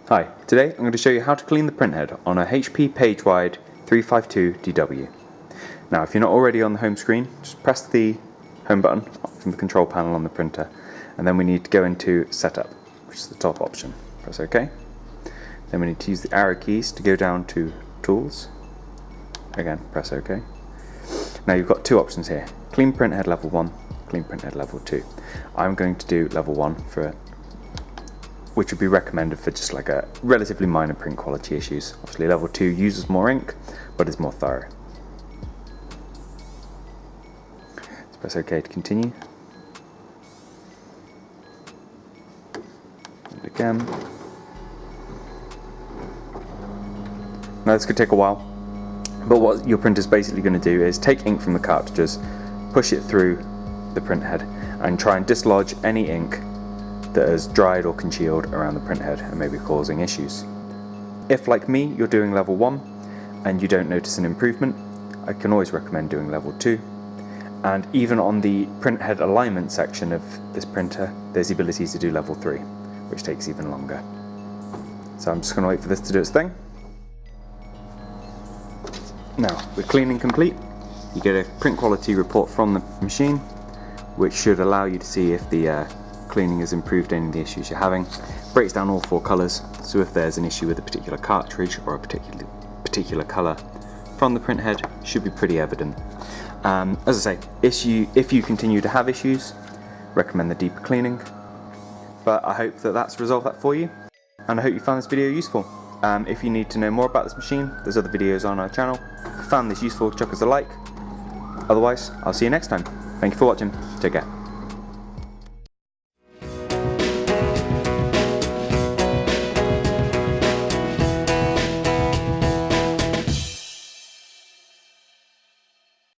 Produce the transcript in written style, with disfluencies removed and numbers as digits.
Hi, today I'm going to show you how to clean the printhead on a HP PageWide 352DW. Now if you're not already on the home screen, just press the home button from the control panel on the printer, and then we need to go into Setup, which is the top option. Press OK. Then we need to use the arrow keys to go down to Tools. Again, press OK. Now you've got two options here: Clean Printhead Level 1, Clean Printhead Level 2. I'm going to do Level 1 for which would be recommended for just like a relatively minor print quality issues. Obviously level 2 uses more ink, but is more thorough. Let's press OK to continue. And again. Now this could take a while, but what your printer is basically going to do is take ink from the cartridges, push it through the printhead, and try and dislodge any ink that has dried or congealed around the printhead and may be causing issues. If, like me, you're doing level 1 and you don't notice an improvement, I can always recommend doing level 2. And even on the printhead alignment section of this printer, there's the ability to do level 3, which takes even longer. So I'm just going to wait for this to do its thing. Now, with cleaning complete, you get a print quality report from the machine, which should allow you to see if the cleaning has improved any of the issues you're having. Breaks down all 4 colours, so if there's an issue with a particular cartridge or a particular colour from the printhead, should be pretty evident. As I say, if you continue to have issues, recommend the deeper cleaning. But I hope that that's resolved that for you, and I hope you found this video useful. If you need to know more about this machine, there's other videos on our channel. If you found this useful, chuck us a like. Otherwise, I'll see you next time. Thank you for watching. Take care.